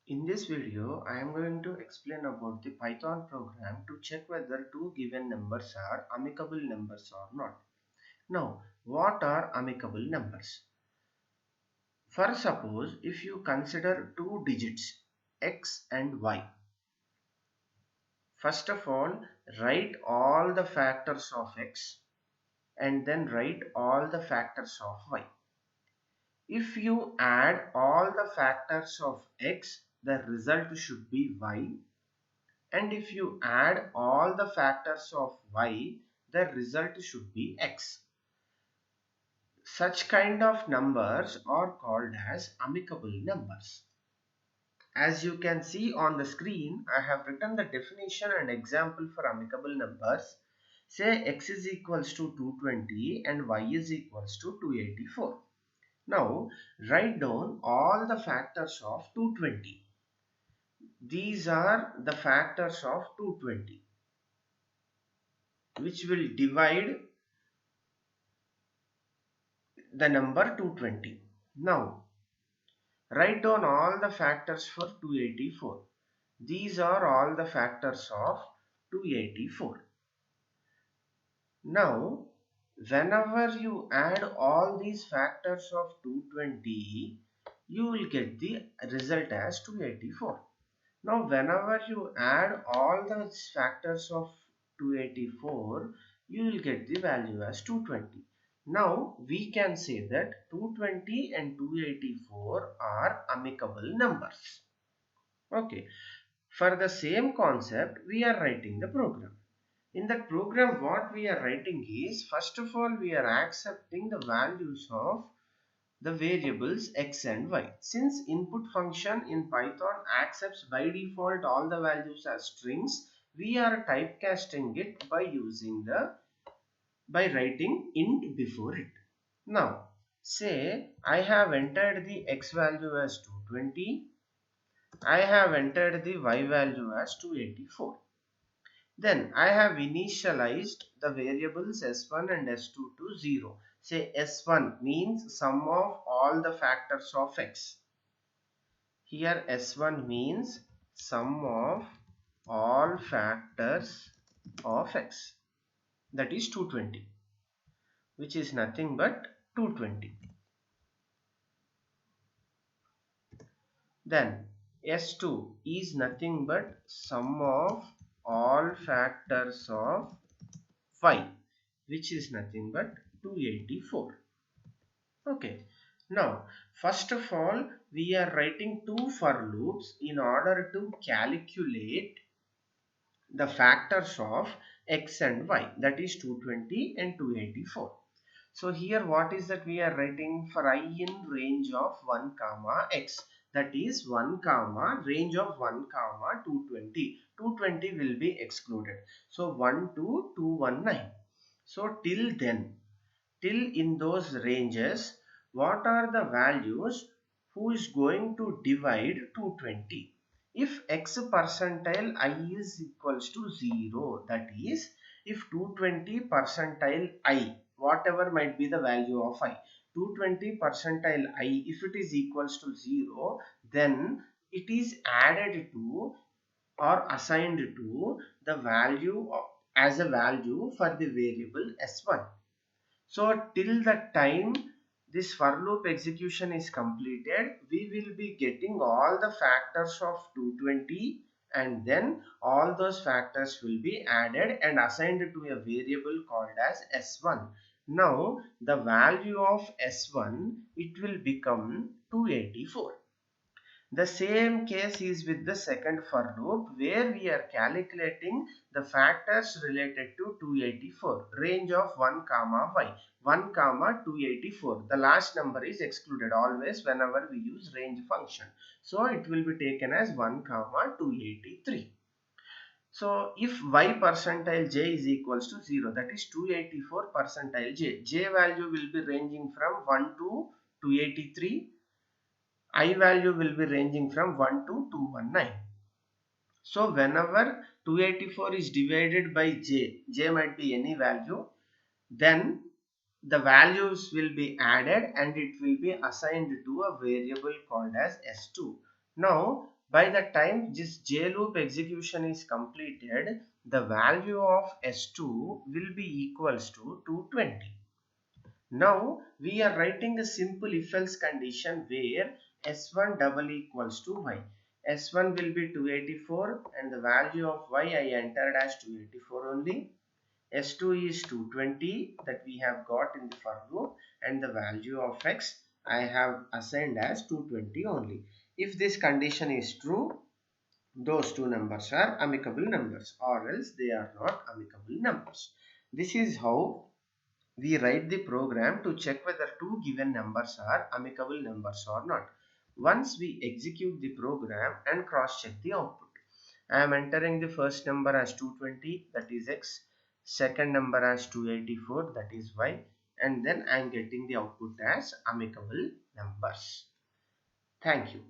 In this video, I am going to explain about the Python program to check whether two given numbers are amicable numbers or not. Now, what are amicable numbers? For suppose if you consider two digits x and y. First of all, write all the factors of x and then write all the factors of y. If you add all the factors of x, the result should be y. And if you add all the factors of y, the result should be x. Such kind of numbers are called as amicable numbers. As you can see on the screen, I have written the definition and example for amicable numbers. Say x is equals to 220 and y is equals to 284. Now write down all the factors of 220. These are the factors of 220, which will divide the number 220. Now write down all the factors for 284. These are all the factors of 284. Now whenever you add all these factors of 220, you will get the result as 284. Now whenever you add all the factors of 284, you will get the value as 220. Now we can say that 220 and 284 are amicable numbers. Okay. For the same concept, we are writing the program. In that program, what we are writing is, first of all, we are accepting the values of the variables x and y. Since input function in Python accepts by default all the values as strings, we are typecasting it by writing int before it. Now say I have entered the x value as 220, I have entered the y value as 284. Then I have initialized the variables s1 and s2 to 0. Say s1 means sum of all the factors of x. Here s1 means sum of all factors of x, that is 220, which is nothing but 220. Then s2 is nothing but sum of all factors of y, which is nothing but 284. Okay. Now first of all, we are writing two for loops in order to calculate the factors of x and y, that is 220 and 284. So here what is that we are writing? For I in range of 1 comma x, that is 1 comma range of 1 comma 220. 220 will be excluded. So 1 to 219. So till then, till in those ranges, what are the values who is going to divide 220? If x percentile I is equals to 0, that is if 220 percentile I, whatever might be the value of I, 220 percentile I, if it is equals to 0, then it is added to or assigned to the value as a value for the variable s1. So till the time this for loop execution is completed, we will be getting all the factors of 220, and then all those factors will be added and assigned to a variable called as s1. Now the value of s1, it will become 284. The same case is with the second for loop, where we are calculating the factors related to 284, range of 1 comma y, 1 comma 284. The last number is excluded always whenever we use range function. So it will be taken as 1 comma 283. So if y percentile j is equals to 0, that is 284 percentile j value will be ranging from 1 to 283. I value will be ranging from 1 to 219. So whenever 284 is divided by j might be any value, then the values will be added and it will be assigned to a variable called as s2. Now By the time this J loop execution is completed, the value of S2 will be equals to 220. Now we are writing a simple if else condition where S1 double equals to y. S1 will be 284 and the value of y I entered as 284 only. S2 is 220 that we have got in the for loop, and the value of x I have assigned as 220 only. If this condition is true, those two numbers are amicable numbers, or else they are not amicable numbers. This is how we write the program to check whether two given numbers are amicable numbers or not. Once we execute the program and cross check the output, I am entering the first number as 220, that is x, second number as 284, that is y, and then I am getting the output as amicable numbers. Thank you.